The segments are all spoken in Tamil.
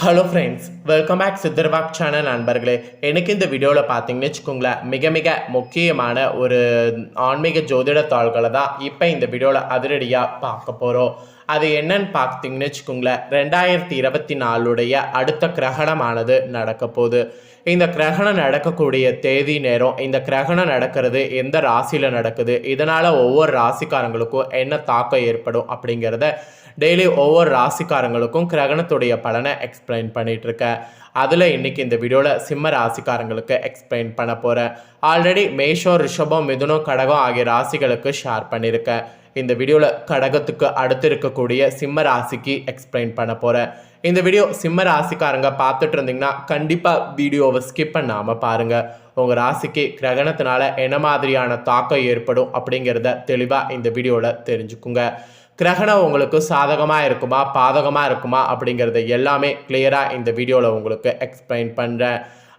ஹலோ ஃப்ரெண்ட்ஸ், வெல்கம் பேக் சித்தர்பாக் சேனல் நண்பர்களே. எனக்கு இந்த வீடியோவில் பார்த்தீங்கன்னு வச்சுக்கோங்களேன், மிக மிக முக்கியமான ஒரு ஆன்மீக ஜோதிட தாள்களை தான் இப்போ இந்த வீடியோவில் அதிரடியாக பார்க்க போகிறோம். அது என்னன்னு பார்த்தீங்கன்னு வச்சுக்கோங்களேன், 2024 அடுத்த கிரகணமானது நடக்க போகுது. இந்த கிரகணம் நடக்கக்கூடிய தேதி நேரம், இந்த கிரகணம் நடக்கிறது எந்த ராசியில் நடக்குது, இதனால் ஒவ்வொரு ராசிக்காரங்களுக்கும் என்ன தாக்கம் ஏற்படும் அப்படிங்கிறத டெய்லி ஒவ்வொரு ராசிக்காரங்களுக்கும் கிரகணத்துடைய பலனை எக்ஸ்பிளைன் பண்ணிகிட்ருக்கேன். அதில் இன்றைக்கி இந்த வீடியோவில் சிம்ம ராசிக்காரங்களுக்கு எக்ஸ்பிளைன் பண்ண போகிறேன். ஆல்ரெடி மேஷம், ரிஷபம், மிதுனம், கடகம் ஆகிய ராசிகளுக்கு ஷேர் பண்ணியிருக்கேன். இந்த வீடியோவில் கடகத்துக்கு அடுத்து இருக்கக்கூடிய சிம்ம ராசிக்கு எக்ஸ்பிளைன் பண்ண போகிறேன். இந்த வீடியோ சிம்ம ராசிக்காரங்க பார்த்துட்டு இருந்தீங்கன்னா கண்டிப்பாக வீடியோவை ஸ்கிப் பண்ணாமல் பாருங்கள். உங்கள் ராசிக்கு கிரகணத்தினால என்ன மாதிரியான தாக்கம் ஏற்படும் அப்படிங்கிறத தெளிவாக இந்த வீடியோவில் தெரிஞ்சுக்குங்க. கிரகணம் உங்களுக்கு சாதகமாக இருக்குமா பாதகமாக இருக்குமா அப்படிங்கிறத எல்லாமே கிளியராக இந்த வீடியோவில் உங்களுக்கு எக்ஸ்பிளைன் பண்ணுறேன்.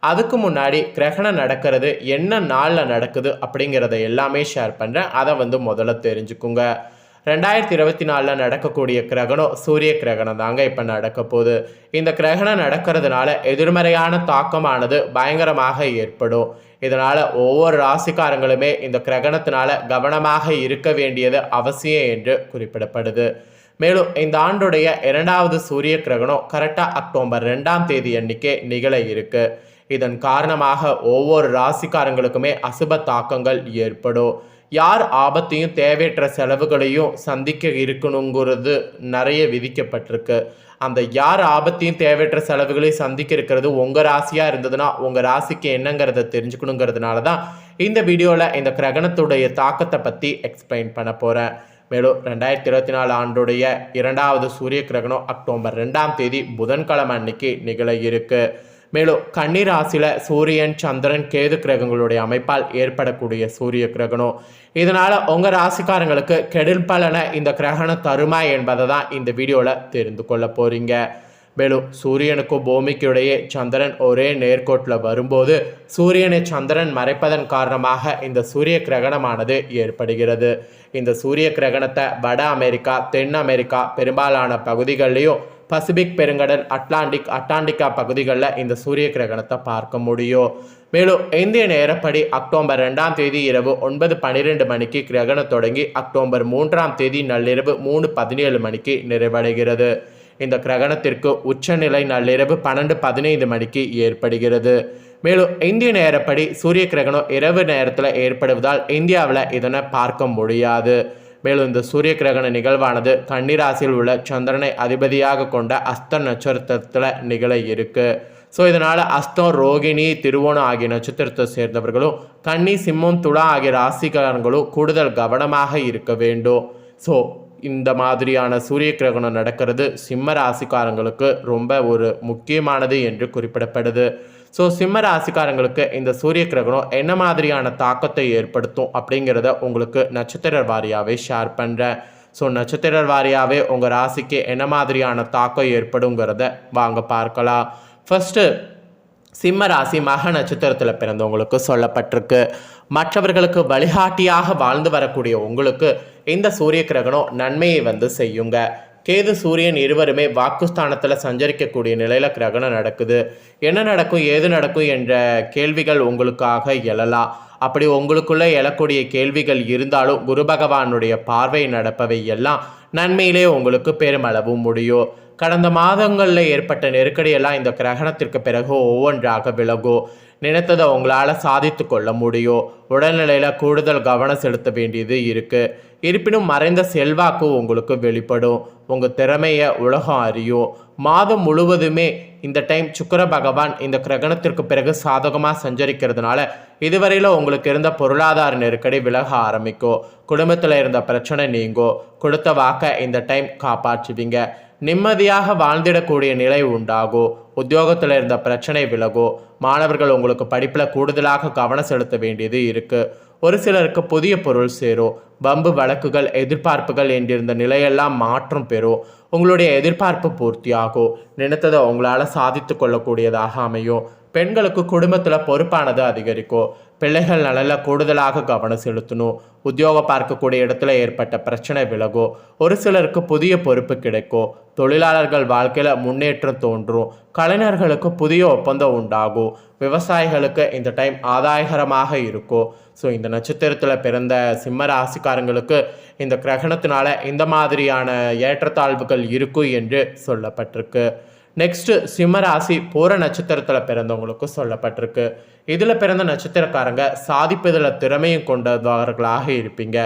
அதுக்கு முன்னாடி கிரகணம் நடக்கிறது என்ன நாளில் நடக்குது அப்படிங்கிறத எல்லாமே ஷேர் பண்ணுறேன். அதை முதல்ல தெரிஞ்சுக்குங்க. 2024 நடக்கக்கூடிய கிரகணம் சூரிய கிரகணம் தாங்க இப்போ நடக்க போகுது. இந்த கிரகணம் நடக்கிறதுனால எதிர்மறையான தாக்கமானது பயங்கரமாக ஏற்படும். இதனால் ஒவ்வொரு ராசிக்காரங்களுமே இந்த கிரகணத்தினால கவனமாக இருக்க வேண்டியது அவசியம் என்று குறிப்பிடப்படுது. மேலும் இந்த ஆண்டுடைய 2வது சூரிய கிரகணம் கரெக்டாக அக்டோபர் 2ஆம் தேதி அன்னைக்கே நிகழ இருக்கு. இதன் காரணமாக ஒவ்வொரு ராசிக்காரங்களுக்குமே அசுப தாக்கங்கள் ஏற்படும். யார் ஆபத்தையும் தேவையற்ற செலவுகளையும் சந்திக்க இருக்கணுங்கிறது நிறைய விதிக்கப்பட்டிருக்கு. அந்த யார் ஆபத்தையும் தேவையற்ற செலவுகளையும் சந்திக்க இருக்கிறது உங்கள் ராசியாக இருந்ததுன்னா உங்கள் ராசிக்கு என்னங்கிறத தெரிஞ்சுக்கணுங்கிறதுனால தான் இந்த வீடியோவில் இந்த கிரகணத்துடைய தாக்கத்தை பற்றி எக்ஸ்பிளைன் பண்ண போகிறேன். மேலும் 2024 ஆண்டுடைய 2வது சூரிய கிரகணம் அக்டோபர் 2ஆம் தேதி புதன்கிழமை அன்னைக்கு நிகழ இருக்கு. மேலும் கன்னி ராசியில் சூரியன், சந்திரன், கேது கிரகங்களுடைய அமைப்பால் ஏற்படக்கூடிய சூரிய கிரகணம். இதனால் உங்கள் ராசிக்காரங்களுக்கு கெடுல் பலனை இந்த கிரகணம் தருமா என்பதை தான் இந்த வீடியோவில் தெரிந்து கொள்ள போகிறீங்க. மேலும் சூரியனுக்கும் பூமிக்கு இடையே சந்திரன் ஒரே நேர்கோட்டில் வரும்போது சூரியனை சந்திரன் மறைப்பதன் காரணமாக இந்த சூரிய கிரகணமானது ஏற்படுகிறது. இந்த சூரிய கிரகணத்தை வட அமெரிக்கா, தென் அமெரிக்கா பெரும்பாலான பகுதிகளிலையும், பசிபிக் பெருங்கடல், அட்லாண்டிக்கா பகுதிகளில் இந்த சூரிய கிரகணத்தை பார்க்க முடியும். மேலும் இந்திய நேரப்படி அக்டோபர் 2ஆம் தேதி இரவு 9:12 மணிக்கு கிரகணம் தொடங்கி அக்டோபர் 3ஆம் தேதி நள்ளிரவு 3:17 மணிக்கு நிறைவடைகிறது. இந்த கிரகணத்திற்கு உச்சநிலை நள்ளிரவு 12:15 மணிக்கு ஏற்படுகிறது. மேலும் இந்திய நேரப்படி சூரிய கிரகணம் இரவு நேரத்தில் ஏற்படுவதால் இந்தியாவில் இதனை பார்க்க முடியாது. மேலும் இந்த சூரிய கிரகண நிகழ்வானது கன்னிராசியில் உள்ள சந்திரனை அதிபதியாக கொண்ட அஸ்தம் நட்சத்திரத்தில் நிகழ இருக்கு. ஸோ இதனால் அஸ்தம், ரோகிணி, திருவோணம் ஆகிய நட்சத்திரத்தை சேர்ந்தவர்களும் கன்னி, சிம்மம், துலா ஆகிய ராசிக்காரங்களும் கூடுதல் கவனமாக இருக்க வேண்டும். ஸோ இந்த மாதிரியான சூரிய கிரகணம் நடக்கிறது சிம்ம ராசிக்காரங்களுக்கு ரொம்ப ஒரு முக்கியமானது என்று குறிப்பிடப்படுது. ஸோ சிம்ம ராசிக்காரங்களுக்கு இந்த சூரிய கிரகணம் என்ன மாதிரியான தாக்கத்தை ஏற்படுத்தும் அப்படிங்கிறத உங்களுக்கு நட்சத்திர வாரியாகவே ஷேர் பண்ணுறேன். ஸோ நட்சத்திர வாரியாகவே உங்கள் ராசிக்கு என்ன மாதிரியான தாக்கம் ஏற்படுங்கிறத வாங்க பார்க்கலாம். ஃபஸ்ட்டு சிம்ம ராசி மக நட்சத்திரத்தில் பிறந்தவங்களுக்கு சொல்லப்பட்டிருக்கு. மற்றவர்களுக்கு வழிகாட்டியாக வாழ்ந்து வரக்கூடிய உங்களுக்கு இந்த சூரிய கிரகணம் நன்மையை செய்யுங்க. கேது, சூரியன் இருவருமே வாக்குஸ்தானத்தில் சஞ்சரிக்கக்கூடிய நிலையில் கிரகணம் நடக்குது. என்ன நடக்கும், ஏது நடக்கும் என்ற கேள்விகள் உங்களுக்காக எழலாம். அப்படி உங்களுக்குள்ளே எழக்கூடிய கேள்விகள் இருந்தாலும் குரு பகவானுடைய பார்வை நடப்பவை எல்லாம் நன்மையிலே உங்களுக்கு பெருமளவு முடியும். கடந்த மாதங்களில் ஏற்பட்ட நெருக்கடியெல்லாம் இந்த கிரகணத்திற்கு பிறகு ஒவ்வொன்றாக விலகும். நினைத்ததை உங்களால் சாதித்து கொள்ள முடியும். உடல்நிலையில் கூடுதல் கவனம் செலுத்த வேண்டியது இருக்குது. இருப்பினும் மறைந்த செல்வாக்கு உங்களுக்கு வெளிப்படும். உங்கள் திறமையை உலகம் அறியும். மாதம் முழுவதுமே இந்த டைம் சுக்கிர பகவான் இந்த கிரகணத்திற்கு பிறகு சாதகமாக சஞ்சரிக்கிறதுனால இதுவரையில் உங்களுக்கு இருந்த பொருளாதார நெருக்கடி விலக ஆரம்பிக்கும். குடும்பத்தில் இருந்த பிரச்சனை நீங்கும். கொடுத்த வாக்கை இந்த டைம் காப்பாற்றுவீங்க. நிம்மதியாக வாழ்ந்திடக்கூடிய நிலை உண்டாகும். உத்தியோகத்தில் இருந்த பிரச்சனை விலகும். மாணவர்கள் உங்களுக்கு படிப்பில் கூடுதலாக கவனம் செலுத்த வேண்டியது இருக்குது. ஒரு சிலருக்கு புதிய பொருள் சேரும். வம்பு, வழக்குகள், எதிர்பார்ப்புகள் என்றிருந்த நிலையெல்லாம் மாற்றம் பெறும். உங்களுடைய எதிர்பார்ப்பு பூர்த்தியாகும். நினைத்ததை உங்களால் சாதித்து கொள்ளக்கூடியதாக அமையும். பெண்களுக்கு குடும்பத்தில் பொறுப்பானது அதிகரிக்கும். பிள்ளைகள் நலனில் கூடுதலாக கவனம் செலுத்தணும். உத்தியோகம் பார்க்கக்கூடிய இடத்துல ஏற்பட்ட பிரச்சனை விலகும். ஒரு சிலருக்கு புதிய பொறுப்பு கிடைக்கும். தொழிலாளர்கள் வாழ்க்கையில் முன்னேற்றம் தோன்றும். கலைஞர்களுக்கு புதிய ஒப்பந்தம் உண்டாகும். விவசாயிகளுக்கு இந்த டைம் ஆதாயகரமாக இருக்கும். ஸோ இந்த நட்சத்திரத்தில் பிறந்த சிம்ம ராசிக்காரங்களுக்கு இந்த கிரகணத்தினால இந்த மாதிரியான ஏற்றத்தாழ்வுகள் இருக்கும் என்று சொல்லப்பட்டிருக்கு. நெக்ஸ்ட்டு சிம்மராசி பூர நட்சத்திரத்தில் பிறந்தவங்களுக்கு சொல்லப்பட்டிருக்கு. இதில் பிறந்த நட்சத்திரக்காரங்க சாதிப்பதில் திறமையும் கொண்டவர்களாக இருப்பீங்க.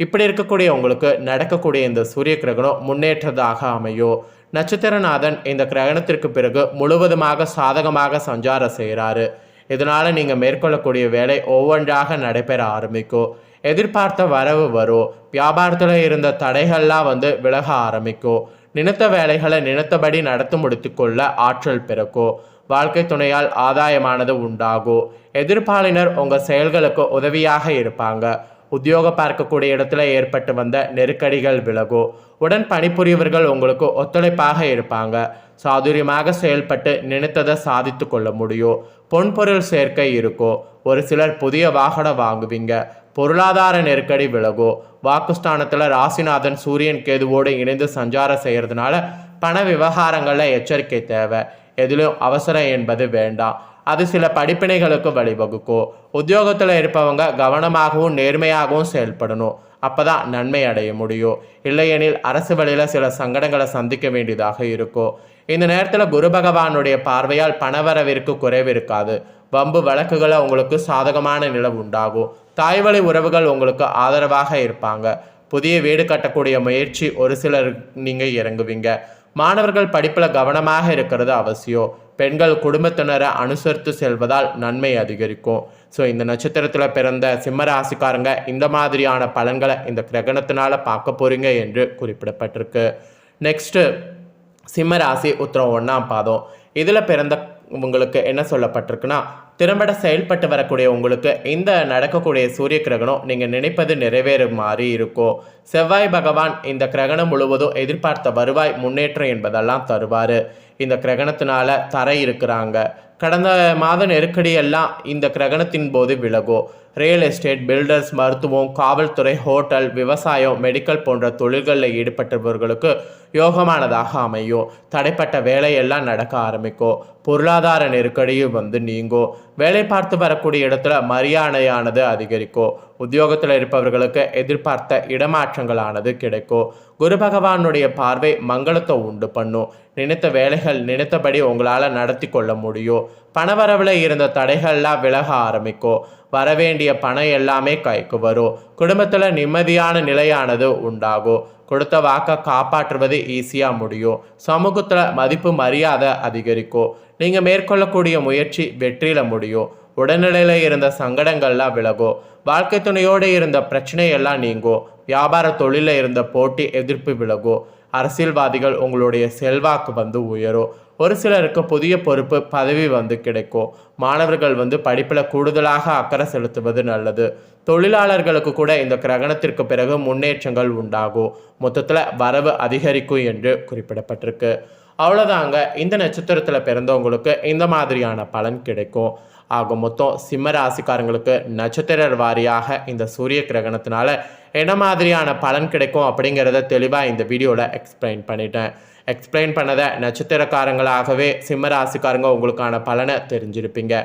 இப்படி இருக்கக்கூடிய உங்களுக்கு நடக்கக்கூடிய இந்த சூரிய கிரகணம் முன்னேற்றதாக அமையும். நட்சத்திரநாதன் இந்த கிரகணத்திற்கு பிறகு முழுவதுமாக சாதகமாக சஞ்சாரம் செய்கிறாரு. இதனால் நீங்கள் மேற்கொள்ளக்கூடிய வேலை ஒவ்வொன்றாக நடைபெற ஆரம்பிக்கும். எதிர்பார்த்த வரவு வரும். வியாபாரத்தில் இருந்த தடைகள்லாம் விலக ஆரம்பிக்கும். நினைத்த வேலைகளை நினைத்தபடி நடத்தி முடித்து கொள்ள ஆற்றல் பிறக்கும். வாழ்க்கை துணையால் ஆதாயமானது உண்டாகும். எதிர்ப்பாளினர் உங்கள் செயல்களுக்கு உதவியாக இருப்பாங்க. உத்தியோகம் பார்க்கக்கூடிய இடத்துல ஏற்பட்டு வந்த நெருக்கடிகள் விலகும். உடன் பணிபுரியவர்கள் உங்களுக்கு ஒத்துழைப்பாக இருப்பாங்க. சாதுரியமாக செயல்பட்டு நினைத்ததை சாதித்து கொள்ள முடியும். பொன்பொருள் சேர்க்கை இருக்கும். ஒரு சிலர் புதிய வாகனம் வாங்குவீங்க. பொருளாதார நெருக்கடி விலகும். வாக்குஸ்தானத்தில் ராசிநாதன் சூரியன் கேதுவோடு இணைந்து சஞ்சாரம் செய்கிறதுனால பண விவகாரங்களில் எச்சரிக்கை தேவை. எதிலும் அவசரம் என்பது வேண்டாம். அது சில படிப்பினைகளுக்கு வழிவகுக்கும். உத்தியோகத்தில் இருப்பவங்க கவனமாகவும் நேர்மையாகவும் செயல்படணும். அப்போ தான் நன்மை அடைய முடியும். இல்லையெனில் அரசு வழியில் சில சங்கடங்களை சந்திக்க வேண்டியதாக இருக்கும். இந்த நேரத்தில் குரு பகவானுடைய பார்வையால் பணவரவிற்கு குறைவு இருக்காது. வம்பு வழக்குகளை உங்களுக்கு சாதகமான நிலை உண்டாகும். தாய்வழி உறவுகள் உங்களுக்கு ஆதரவாக இருப்பாங்க. புதிய வீடு கட்டக்கூடிய முயற்சி ஒரு சிலர் நீங்கள் இறங்குவீங்க. மாணவர்கள் படிப்பில் கவனமாக இருக்கிறது அவசியம். பெண்கள் குடும்பத்தினரை அனுசரித்து செல்வதால் நன்மை அதிகரிக்கும். ஸோ இந்த நட்சத்திரத்தில் பிறந்த சிம்ம ராசிக்காரங்க இந்த மாதிரியான பலன்களை இந்த கிரகணத்தினால பார்க்க போறீங்க என்று குறிப்பிடப்பட்டிருக்கு. நெக்ஸ்ட்டு சிம்ம ராசி உத்திரம் 1ஆம் பாதம். இதில் பிறந்த உங்களுக்கு என்ன சொல்லப்பட்டிருக்குன்னா, திறம்பட செயல்பட்டு வரக்கூடிய உங்களுக்கு இந்த நடக்கக்கூடிய சூரிய கிரகணம் நீங்கள் நினைப்பது நிறைவேறும் மாதிரி இருக்கும். செவ்வாய் பகவான் இந்த கிரகணம் முழுவதும் எதிர்பார்த்த வருவாய் முன்னேற்றம் என்பதெல்லாம் தருவார். இந்த கிரகணத்தினால தரை இருக்கிறாங்க. கடந்த மாத நெருக்கடியெல்லாம் இந்த கிரகணத்தின் போது விலகும். ரியல் எஸ்டேட், பில்டர்ஸ், மருத்துவம், காவல்துறை, ஹோட்டல், விவசாயம், மெடிக்கல் போன்ற தொழில்களில் ஈடுபட்டவர்களுக்கு யோகமானதாக அமையும். தடைப்பட்ட வேலையெல்லாம் நடக்க ஆரம்பிக்கும். பொருளாதார நெருக்கடியும் நீங்கும். வேலை பார்த்து வரக்கூடிய இடத்துல மரியாதையானது அதிகரிக்கும். உத்தியோகத்தில் இருப்பவர்களுக்கு எதிர்பார்த்த இடமாற்றங்களானது கிடைக்கும். குரு பகவானுடைய பார்வை மங்களத்தை உண்டு பண்ணும். நினைத்த வேலைகள் நினைத்தபடி உங்களால் நடத்தி கொள்ள முடியும். பணவரவில் இருந்த தடைகள்லாம் விலக ஆரம்பிக்கும். வரவேண்டிய பணம் எல்லாமே கைக்கு வரும். குடும்பத்தில் நிம்மதியான நிலையானது உண்டாகும். கொடுத்த வாக்கை காப்பாற்றுவது ஈஸியாக முடியும். சமூகத்தில் மதிப்பு மரியாதை அதிகரிக்கும். நீங்கள் மேற்கொள்ளக்கூடிய முயற்சி வெற்றியில் முடியும். உடல்நிலையில் இருந்த சங்கடங்கள்லாம் விலகும். வாழ்க்கை துணையோடு இருந்த பிரச்சனையெல்லாம் நீங்கும். வியாபார தொழிலில் இருந்த போட்டி எதிர்ப்பு விலகும். அரசியல்வாதிகள் உங்களுடைய செல்வாக்கு உயரும். ஒரு சிலருக்கு புதிய பொறுப்பு பதவி கிடைக்கும். மாணவர்கள் படிப்பில் கூடுதலாக அக்கறை செலுத்துவது நல்லது. தொழிலாளர்களுக்கு கூட இந்த கிரகணத்திற்கு பிறகு முன்னேற்றங்கள் உண்டாகும். மொத்தத்தில் வரவு அதிகரிக்கும் என்று குறிப்பிடப்பட்டிருக்கு. அவ்வளோதாங்க, இந்த நட்சத்திரத்தில் பிறந்தவங்களுக்கு இந்த மாதிரியான பலன் கிடைக்கும். ஆக மொத்தம் சிம்ம ராசிக்காரங்களுக்கு நட்சத்திர வாரியாக இந்த சூரிய கிரகணத்தினால என்ன மாதிரியான பலன் கிடைக்கும் அப்படிங்கிறத தெளிவாக இந்த வீடியோவில் எக்ஸ்பிளைன் பண்ணிட்டேன். எக்ஸ்பிளைன் பண்ணதை நட்சத்திரக்காரங்களாகவே சிம்ம ராசிக்காரங்க உங்களுக்கான பலனை தெரிஞ்சிருப்பீங்க.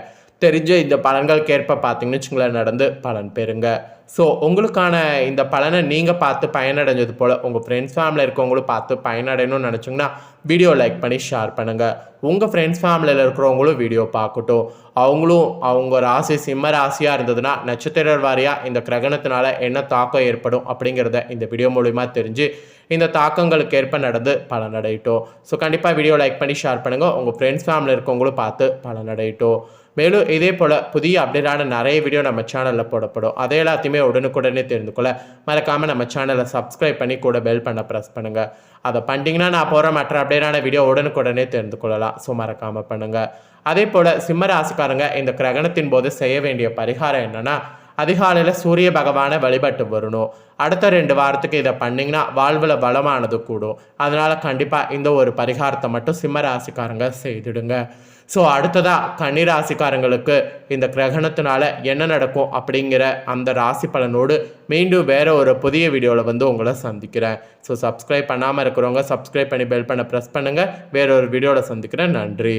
தெரிஞ்சு இந்த பலன்களுக்கேற்ப பார்த்தீங்கன்னு வச்சுங்களேன் நடந்து பலன் பெறுங்க. ஸோ உங்களுக்கான இந்த பலனை நீங்கள் பார்த்து பயனடைஞ்சது போல் உங்கள் ஃப்ரெண்ட்ஸ் ஃபேமிலியில் இருக்கவங்களும் பார்த்து பயனடையணும்னு நினச்சிங்கன்னா வீடியோ லைக் பண்ணி ஷேர் பண்ணுங்கள். உங்கள் ஃப்ரெண்ட்ஸ் ஃபேமிலியில் இருக்கிறவங்களும் வீடியோ பார்க்கட்டும். அவங்களும் அவங்க ராசி சிம்ம ராசியாக இருந்ததுன்னா நட்சத்திர வாரியாக இந்த கிரகணத்தினால என்ன தாக்கம் ஏற்படும் அப்படிங்கிறத இந்த வீடியோ மூலிமா தெரிஞ்சு இந்த தாக்கங்களுக்கு ஏற்ப நடந்து பலனடையட்டும். ஸோ கண்டிப்பாக வீடியோ லைக் பண்ணி ஷேர் பண்ணுங்கள். உங்கள் ஃப்ரெண்ட்ஸ் ஃபேமிலியில் இருக்கவங்களும் பார்த்து பலனடையட்டும். மேலும் இதே போல் புதிய அப்டேட்டான நிறைய வீடியோ நம்ம சேனலில் போடப்படும். அதை எல்லாத்தையுமே உடனுக்குடனே தெரிந்து கொள்ள மறக்காமல் நம்ம சேனலை சப்ஸ்கிரைப் பண்ணி கூட பெல் பண்ண ப்ரெஸ் பண்ணுங்கள். அதை பண்ணிட்டீங்கன்னா நான் போகிற மற்ற அப்டேட்டான வீடியோ உடனுக்குடனே தெரிந்து கொள்ளலாம். ஸோ மறக்காமல் பண்ணுங்கள். அதே போல் சிம்ம ராசிக்காரங்க இந்த கிரகணத்தின் போது செய்ய வேண்டிய பரிகாரம் என்னென்னா, அதிகாலையில் சூரிய பகவானை வழிபட்டு வரணும். அடுத்த 2 வாரத்துக்கு இதை பண்ணிங்கன்னா வாழ்வில் வளமானது கூடும். அதனால் கண்டிப்பாக இந்த ஒரு பரிகாரத்தை மட்டும் சிம்ம ராசிக்காரங்க செய்துடுங்க. ஸோ அடுத்ததாக கன்னிராசிக்காரங்களுக்கு இந்த கிரகணத்தினால என்ன நடக்கும் அப்படிங்கிற அந்த ராசி பலனோடு மீண்டும் வேறு ஒரு புதிய வீடியோவில் உங்களை சந்திக்கிறேன். ஸோ சப்ஸ்கிரைப் பண்ணாமல் இருக்கிறவங்க சப்ஸ்கிரைப் பண்ணி பெல் பண்ண ப்ரெஸ் பண்ணுங்கள். வேற ஒரு வீடியோவில் சந்திக்கிறேன். நன்றி.